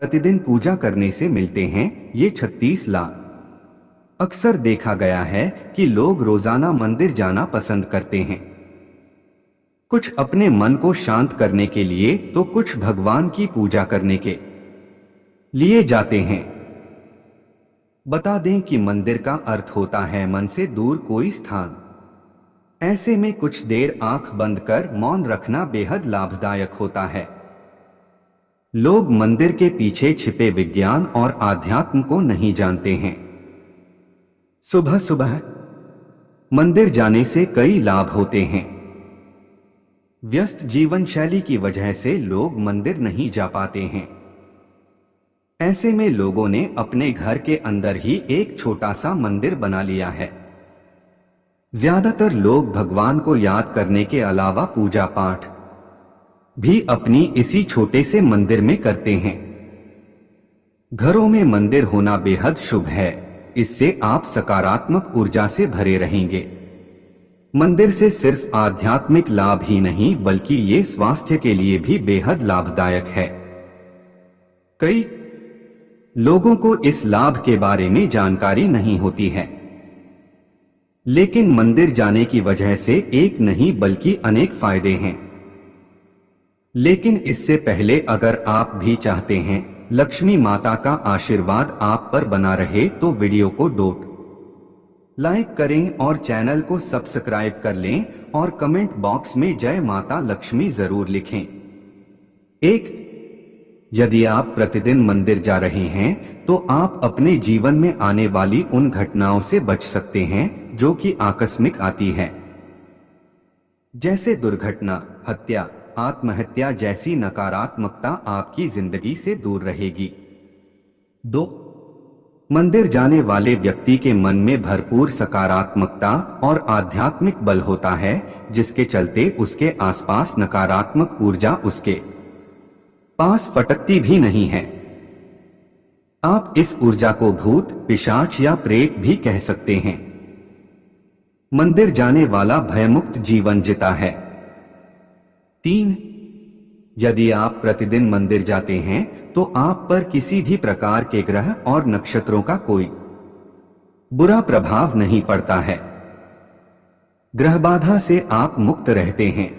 प्रतिदिन पूजा करने से मिलते हैं ये 36 लाख। अक्सर देखा गया है कि लोग रोजाना मंदिर जाना पसंद करते हैं, कुछ अपने मन को शांत करने के लिए तो कुछ भगवान की पूजा करने के लिए जाते हैं। बता दें कि मंदिर का अर्थ होता है मन से दूर कोई स्थान। ऐसे में कुछ देर आंख बंद कर मौन रखना बेहद लाभदायक होता है। लोग मंदिर के पीछे छिपे विज्ञान और आध्यात्म को नहीं जानते हैं। सुबह सुबह मंदिर जाने से कई लाभ होते हैं। व्यस्त जीवन शैली की वजह से लोग मंदिर नहीं जा पाते हैं। ऐसे में लोगों ने अपने घर के अंदर ही एक छोटा सा मंदिर बना लिया है। ज्यादातर लोग भगवान को याद करने के अलावा पूजा पाठ भी अपनी इसी छोटे से मंदिर में करते हैं। घरों में मंदिर होना बेहद शुभ है। इससे आप सकारात्मक ऊर्जा से भरे रहेंगे। मंदिर से सिर्फ आध्यात्मिक लाभ ही नहीं बल्कि ये स्वास्थ्य के लिए भी बेहद लाभदायक है। कई लोगों को इस लाभ के बारे में जानकारी नहीं होती है, लेकिन मंदिर जाने की वजह से एक नहीं बल्कि अनेक फायदे हैं। लेकिन इससे पहले अगर आप भी चाहते हैं लक्ष्मी माता का आशीर्वाद आप पर बना रहे तो वीडियो को लाइक करें और चैनल को सब्सक्राइब कर लें और कमेंट बॉक्स में जय माता लक्ष्मी जरूर लिखें। एक, यदि आप प्रतिदिन मंदिर जा रहे हैं तो आप अपने जीवन में आने वाली उन घटनाओं से बच सकते हैं जो कि आकस्मिक आती है, जैसे दुर्घटना, हत्या, आत्महत्या जैसी नकारात्मकता आपकी जिंदगी से दूर रहेगी। 2, मंदिर जाने वाले व्यक्ति के मन में भरपूर सकारात्मकता और आध्यात्मिक बल होता है, जिसके चलते उसके आसपास नकारात्मक ऊर्जा उसके पास फटकती भी नहीं है। आप इस ऊर्जा को भूत, पिशाच या प्रेत भी कह सकते हैं। मंदिर जाने वाला भयमुक्त जीवन जीता है। 3, यदि आप प्रतिदिन मंदिर जाते हैं तो आप पर किसी भी प्रकार के ग्रह और नक्षत्रों का कोई बुरा प्रभाव नहीं पड़ता है। ग्रह बाधा से आप मुक्त रहते हैं।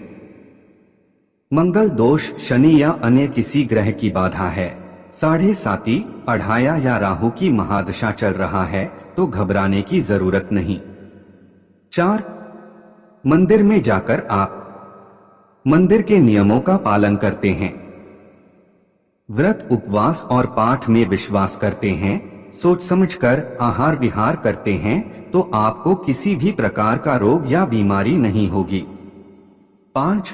मंगल दोष, शनि या अन्य किसी ग्रह की बाधा है, 7.5 अढ़ाया या राहु की महादशा चल रहा है तो घबराने की जरूरत नहीं। 4, मंदिर में जाकर आप मंदिर के नियमों का पालन करते हैं, व्रत, उपवास और पाठ में विश्वास करते हैं, सोच समझकर आहार विहार करते हैं तो आपको किसी भी प्रकार का रोग या बीमारी नहीं होगी। 5,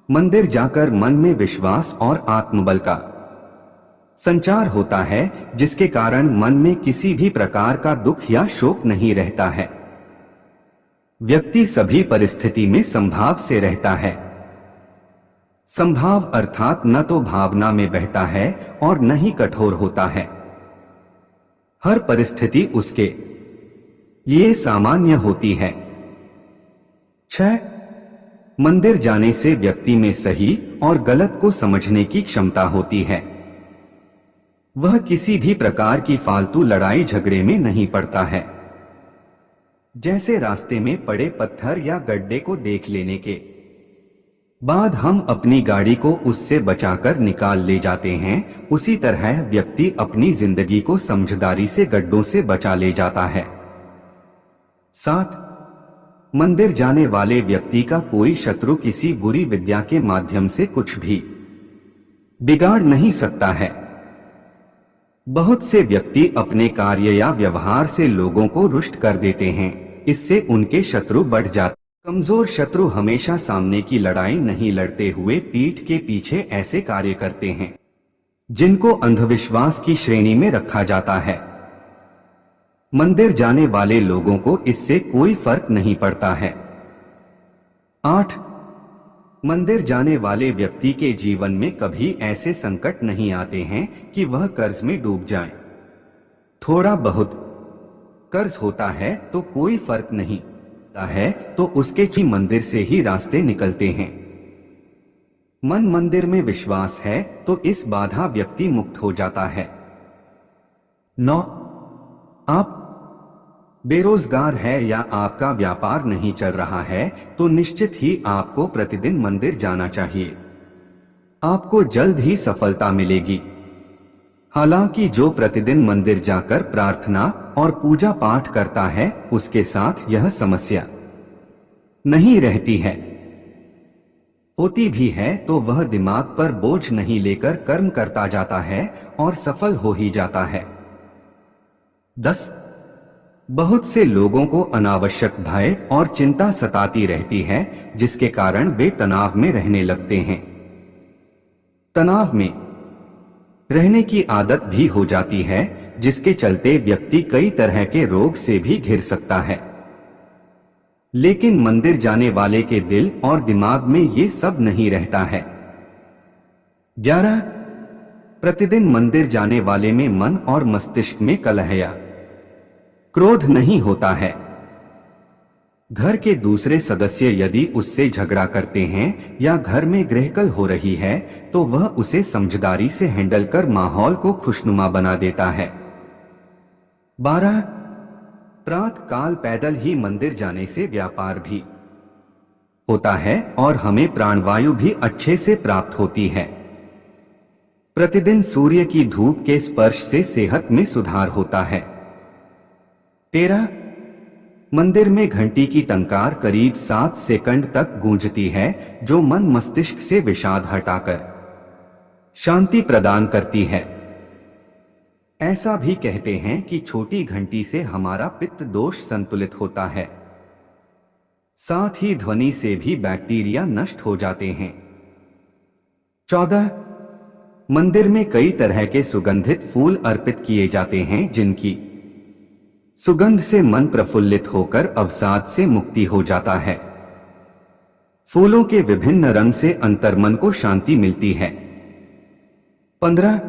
मंदिर जाकर मन में विश्वास और आत्मबल का संचार होता है, जिसके कारण मन में किसी भी प्रकार का दुख या शोक नहीं रहता है। व्यक्ति सभी परिस्थिति में संभाव से रहता है। संभाव अर्थात न तो भावना में बहता है और न ही कठोर होता है। हर परिस्थिति उसके लिए सामान्य होती है। 6, मंदिर जाने से व्यक्ति में सही और गलत को समझने की क्षमता होती है। वह किसी भी प्रकार की फालतू लड़ाई झगड़े में नहीं पड़ता है, जैसे रास्ते में पड़े पत्थर या गड्ढे को देख लेने के बाद हम अपनी गाड़ी को उससे बचाकर निकाल ले जाते हैं, उसी तरह व्यक्ति अपनी जिंदगी को समझदारी से गड्ढों से बचा ले जाता है। 7, मंदिर जाने वाले व्यक्ति का कोई शत्रु किसी बुरी विद्या के माध्यम से कुछ भी बिगाड़ नहीं सकता है। बहुत से व्यक्ति अपने कार्य या व्यवहार से लोगों को रुष्ट कर देते हैं, इससे उनके शत्रु बढ़ जाते। कमजोर शत्रु हमेशा सामने की लड़ाई नहीं लड़ते हुए पीठ के पीछे ऐसे कार्य करते हैं जिनको अंधविश्वास की श्रेणी में रखा जाता है। मंदिर जाने वाले लोगों को इससे कोई फर्क नहीं पड़ता है। 8, मंदिर जाने वाले व्यक्ति के जीवन में कभी ऐसे संकट नहीं आते हैं कि वह कर्ज में डूब जाए। थोड़ा बहुत कर्ज होता है तो कोई फर्क नहीं है तो उसके मंदिर से ही रास्ते निकलते हैं। मन मंदिर में विश्वास है तो इस बाधा व्यक्ति मुक्त हो जाता है। 9. आप बेरोजगार है या आपका व्यापार नहीं चल रहा है तो निश्चित ही आपको प्रतिदिन मंदिर जाना चाहिए। आपको जल्द ही सफलता मिलेगी। हालांकि जो प्रतिदिन मंदिर जाकर प्रार्थना और पूजा पाठ करता है उसके साथ यह समस्या नहीं रहती है। होती भी है तो वह दिमाग पर बोझ नहीं लेकर कर्म करता जाता है और सफल हो ही जाता है। 10. बहुत से लोगों को अनावश्यक भय और चिंता सताती रहती है जिसके कारण वे तनाव में रहने लगते हैं। तनाव में रहने की आदत भी हो जाती है जिसके चलते व्यक्ति कई तरह के रोग से भी घिर सकता है। लेकिन मंदिर जाने वाले के दिल और दिमाग में ये सब नहीं रहता है। 11. प्रतिदिन मंदिर जाने वाले में मन और मस्तिष्क में कलह या क्रोध नहीं होता है। घर के दूसरे सदस्य यदि उससे झगड़ा करते हैं या घर में गृहकल हो रही है तो वह उसे समझदारी से हैंडल कर माहौल को खुशनुमा बना देता है। 12. प्रातः काल पैदल ही मंदिर जाने से व्यापार भी होता है और हमें प्राणवायु भी अच्छे से प्राप्त होती है। प्रतिदिन सूर्य की धूप के स्पर्श से सेहत में सुधार होता है। 13. मंदिर में घंटी की टंकार करीब 7 सेकंड तक गूंजती है जो मन मस्तिष्क से विषाद हटाकर शांति प्रदान करती है। ऐसा भी कहते हैं कि छोटी घंटी से हमारा पित्त दोष संतुलित होता है। साथ ही ध्वनि से भी बैक्टीरिया नष्ट हो जाते हैं। 14. मंदिर में कई तरह के सुगंधित फूल अर्पित किए जाते हैं जिनकी सुगंध से मन प्रफुल्लित होकर अवसाद से मुक्ति हो जाता है। फूलों के विभिन्न रंग से अंतर्मन को शांति मिलती है। 15.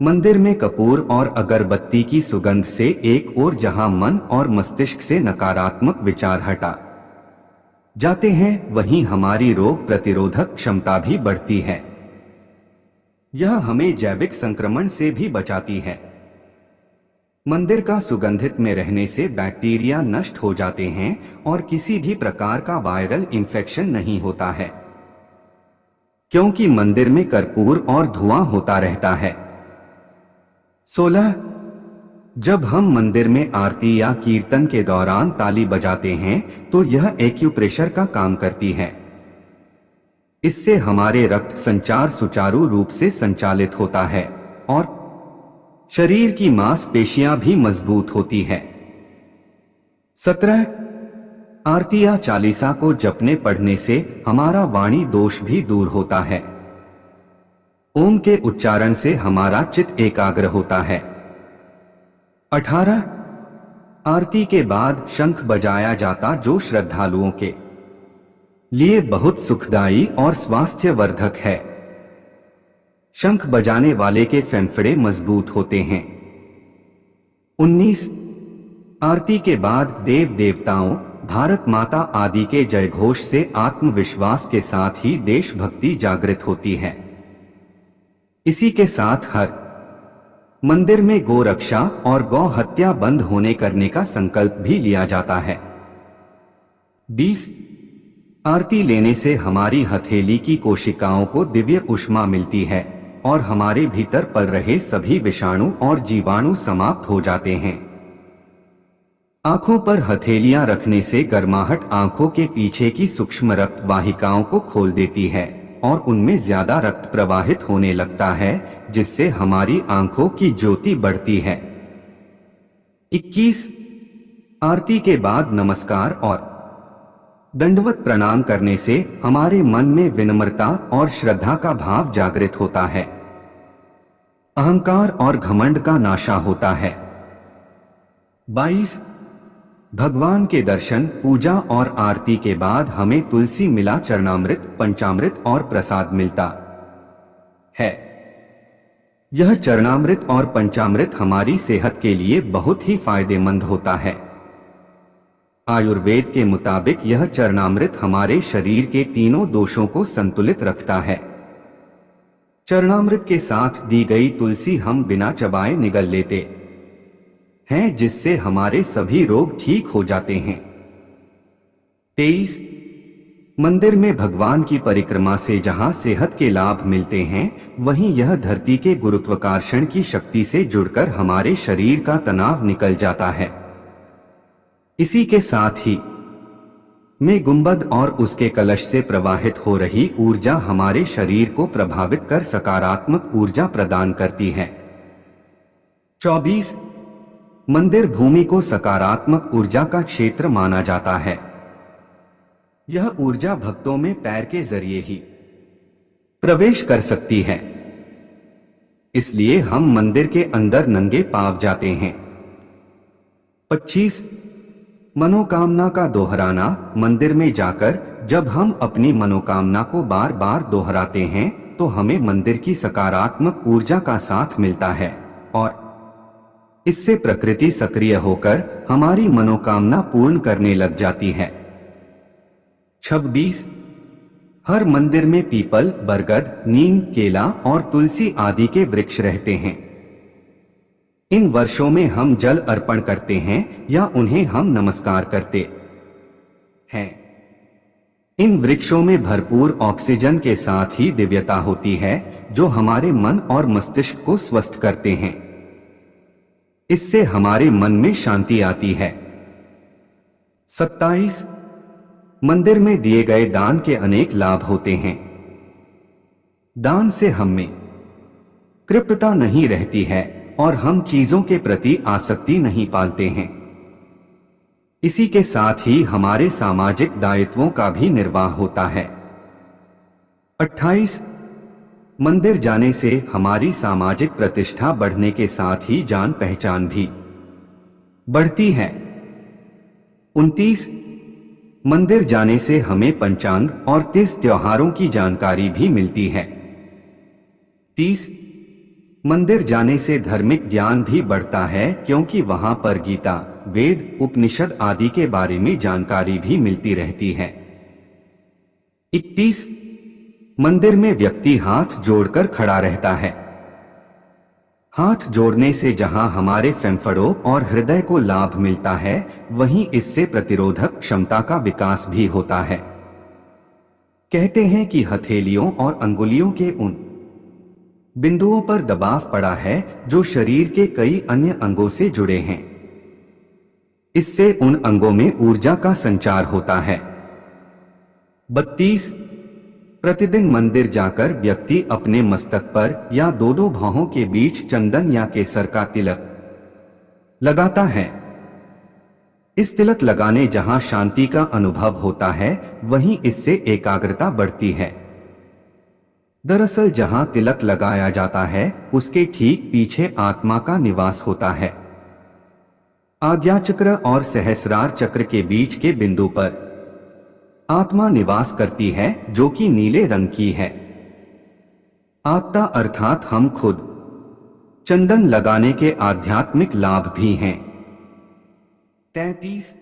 मंदिर में कपूर और अगरबत्ती की सुगंध से एक ओर जहां मन और मस्तिष्क से नकारात्मक विचार हटा जाते हैं वहीं हमारी रोग प्रतिरोधक क्षमता भी बढ़ती है। यह हमें जैविक संक्रमण से भी बचाती है। मंदिर का सुगंधित में रहने से बैक्टीरिया नष्ट हो जाते हैं और किसी भी प्रकार का वायरल इंफेक्शन नहीं होता है क्योंकि मंदिर में कर्पूर और धुआं होता रहता है। 16. जब हम मंदिर में आरती या कीर्तन के दौरान ताली बजाते हैं तो यह एक्यूप्रेशर का काम करती है। इससे हमारे रक्त संचार सुचारू रूप से संचालित होता है और शरीर की मांसपेशियां भी मजबूत होती है। 17. आरती या चालीसा को जपने पढ़ने से हमारा वाणी दोष भी दूर होता है। ओम के उच्चारण से हमारा चित्त एकाग्र होता है। 18. आरती के बाद शंख बजाया जाता जो श्रद्धालुओं के लिए बहुत सुखदायी और स्वास्थ्यवर्धक है। शंख बजाने वाले के फेफड़े मजबूत होते हैं। 19. आरती के बाद देव देवताओं भारत माता आदि के जयघोष से आत्मविश्वास के साथ ही देशभक्ति जागृत होती है। इसी के साथ हर मंदिर में गौ रक्षा और गौ हत्या बंद होने करने का संकल्प भी लिया जाता है। 20. आरती लेने से हमारी हथेली की कोशिकाओं को दिव्य ऊष्मा मिलती है और हमारे भीतर पल रहे सभी विषाणु और जीवाणु समाप्त हो जाते हैं। आंखों पर हथेलियां रखने से गर्माहट आंखों के पीछे की सूक्ष्म रक्त वाहिकाओं को खोल देती है और उनमें ज्यादा रक्त प्रवाहित होने लगता है जिससे हमारी आंखों की ज्योति बढ़ती है। 21. आरती के बाद नमस्कार और दंडवत प्रणाम करने से हमारे मन में विनम्रता और श्रद्धा का भाव जागृत होता है। अहंकार और घमंड का नाशा होता है। 22. भगवान के दर्शन पूजा और आरती के बाद हमें तुलसी मिला चरणामृत पंचामृत और प्रसाद मिलता है। यह चरणामृत और पंचामृत हमारी सेहत के लिए बहुत ही फायदेमंद होता है। आयुर्वेद के मुताबिक यह चरणामृत हमारे शरीर के तीनों दोषों को संतुलित रखता है। चरणामृत के साथ दी गई तुलसी हम बिना चबाए निगल लेते हैं, जिससे हमारे सभी रोग ठीक हो जाते हैं। 23 मंदिर में भगवान की परिक्रमा से जहां सेहत के लाभ मिलते हैं, वहीं यह धरती के गुरुत्वाकर्षण की शक्ति से जुड़कर हमारे शरीर का तनाव निकल जाता है। इसी के साथ ही में गुंबद और उसके कलश से प्रवाहित हो रही ऊर्जा हमारे शरीर को प्रभावित कर सकारात्मक ऊर्जा प्रदान करती है। 24 मंदिर भूमि को सकारात्मक ऊर्जा का क्षेत्र माना जाता है। यह ऊर्जा भक्तों में पैर के जरिए ही प्रवेश कर सकती है, इसलिए हम मंदिर के अंदर नंगे पांव जाते हैं। 25 मनोकामना का दोहराना। मंदिर में जाकर जब हम अपनी मनोकामना को बार बार दोहराते हैं तो हमें मंदिर की सकारात्मक ऊर्जा का साथ मिलता है और इससे प्रकृति सक्रिय होकर हमारी मनोकामना पूर्ण करने लग जाती है। 26 हर मंदिर में पीपल, बरगद, नीम, केला और तुलसी आदि के वृक्ष रहते हैं। इन वर्षों में हम जल अर्पण करते हैं या उन्हें हम नमस्कार करते हैं। इन वृक्षों में भरपूर ऑक्सीजन के साथ ही दिव्यता होती है, जो हमारे मन और मस्तिष्क को स्वस्थ करते हैं। इससे हमारे मन में शांति आती है। 27 मंदिर में दिए गए दान के अनेक लाभ होते हैं। दान से हम में कृपणता नहीं रहती है और हम चीजों के प्रति आसक्ति नहीं पालते हैं। इसी के साथ ही हमारे सामाजिक दायित्वों का भी निर्वाह होता है। 28 मंदिर जाने से हमारी सामाजिक प्रतिष्ठा बढ़ने के साथ ही जान पहचान भी बढ़ती है। 29 मंदिर जाने से हमें पंचांग और 30 त्योहारों की जानकारी भी मिलती है। 30 मंदिर जाने से धार्मिक ज्ञान भी बढ़ता है, क्योंकि वहां पर गीता, वेद, उपनिषद आदि के बारे में जानकारी भी मिलती रहती है। 31 मंदिर में व्यक्ति हाथ जोड़कर खड़ा रहता है। हाथ जोड़ने से जहां हमारे फेफड़ों और हृदय को लाभ मिलता है, वहीं इससे प्रतिरोधक क्षमता का विकास भी होता है। कहते हैं कि हथेलियों और अंगुलियों के उन बिंदुओं पर दबाव पड़ा है जो शरीर के कई अन्य अंगों से जुड़े हैं। इससे उन अंगों में ऊर्जा का संचार होता है। 32 प्रतिदिन मंदिर जाकर व्यक्ति अपने मस्तक पर या दो भौहों के बीच चंदन या केसर का तिलक लगाता है। इस तिलक लगाने जहां शांति का अनुभव होता है, वहीं इससे एकाग्रता बढ़ती है। दरअसल जहां तिलक लगाया जाता है, उसके ठीक पीछे आत्मा का निवास होता है। आज्ञा चक्र और सहस्रार चक्र के बीच के बिंदु पर आत्मा निवास करती है, जो कि नीले रंग की है। आत्मा अर्थात हम खुद चंदन लगाने के आध्यात्मिक लाभ भी हैं। 33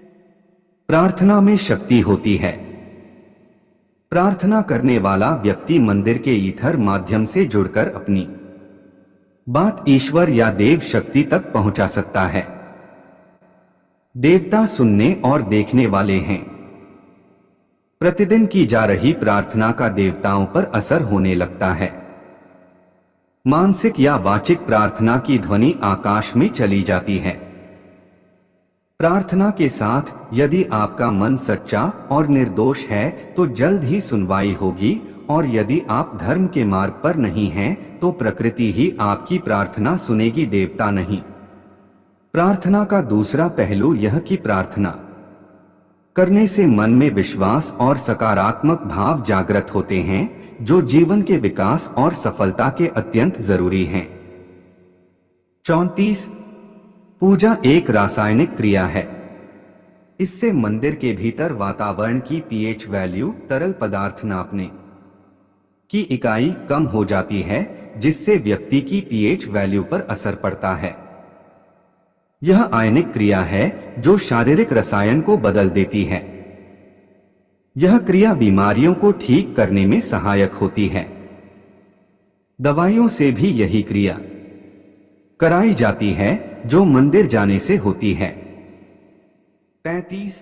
प्रार्थना में शक्ति होती है। प्रार्थना करने वाला व्यक्ति मंदिर के ईथर माध्यम से जुड़कर अपनी बात ईश्वर या देव शक्ति तक पहुंचा सकता है। देवता सुनने और देखने वाले हैं। प्रतिदिन की जा रही प्रार्थना का देवताओं पर असर होने लगता है। मानसिक या वाचिक प्रार्थना की ध्वनि आकाश में चली जाती है। प्रार्थना के साथ यदि आपका मन सच्चा और निर्दोष है तो जल्द ही सुनवाई होगी, और यदि आप धर्म के मार्ग पर नहीं हैं तो प्रकृति ही आपकी प्रार्थना सुनेगी, देवता नहीं। प्रार्थना का दूसरा पहलू यह कि प्रार्थना करने से मन में विश्वास और सकारात्मक भाव जागृत होते हैं, जो जीवन के विकास और सफलता के अत्यंत जरूरी हैं। 34 पूजा एक रासायनिक क्रिया है। इससे मंदिर के भीतर वातावरण की पीएच वैल्यू, तरल पदार्थ नापने की इकाई कम हो जाती है, जिससे व्यक्ति की पीएच वैल्यू पर असर पड़ता है। यह आयनिक क्रिया है जो शारीरिक रसायन को बदल देती है। यह क्रिया बीमारियों को ठीक करने में सहायक होती है। दवाइयों से भी यही क्रिया कराई जाती है जो मंदिर जाने से होती है। 35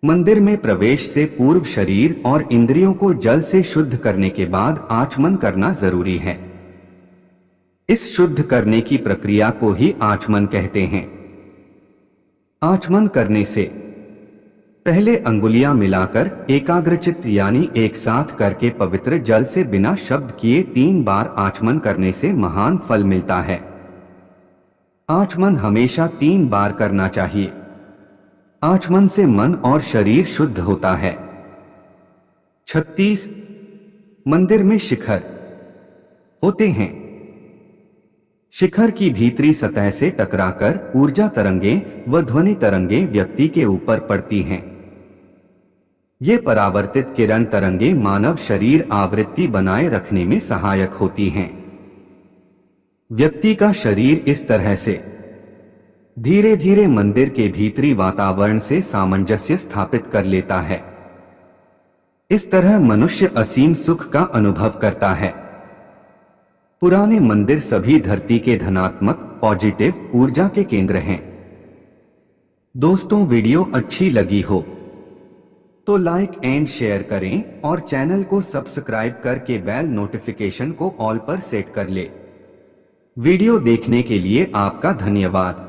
मंदिर में प्रवेश से पूर्व शरीर और इंद्रियों को जल से शुद्ध करने के बाद आचमन करना जरूरी है। इस शुद्ध करने की प्रक्रिया को ही आचमन कहते हैं। आचमन करने से पहले अंगुलियां मिलाकर एकाग्रचित्त यानी एक साथ करके पवित्र जल से बिना शब्द किए 3 बार आचमन करने से महान फल मिलता है। आचमन हमेशा 3 बार करना चाहिए। आचमन से मन और शरीर शुद्ध होता है। 36 मंदिर में शिखर होते हैं। शिखर की भीतरी सतह से टकराकर ऊर्जा तरंगें व ध्वनि तरंगें व्यक्ति के ऊपर पड़ती हैं। ये परावर्तित किरण तरंगें मानव शरीर आवृत्ति बनाए रखने में सहायक होती हैं। व्यक्ति का शरीर इस तरह से धीरे धीरे मंदिर के भीतरी वातावरण से सामंजस्य स्थापित कर लेता है। इस तरह मनुष्य असीम सुख का अनुभव करता है। पुराने मंदिर सभी धरती के धनात्मक पॉजिटिव ऊर्जा के केंद्र हैं। दोस्तों, वीडियो अच्छी लगी हो तो लाइक एंड शेयर करें और चैनल को सब्सक्राइब करके बेल नोटिफिकेशन को ऑल पर सेट कर ले। वीडियो देखने के लिए आपका धन्यवाद।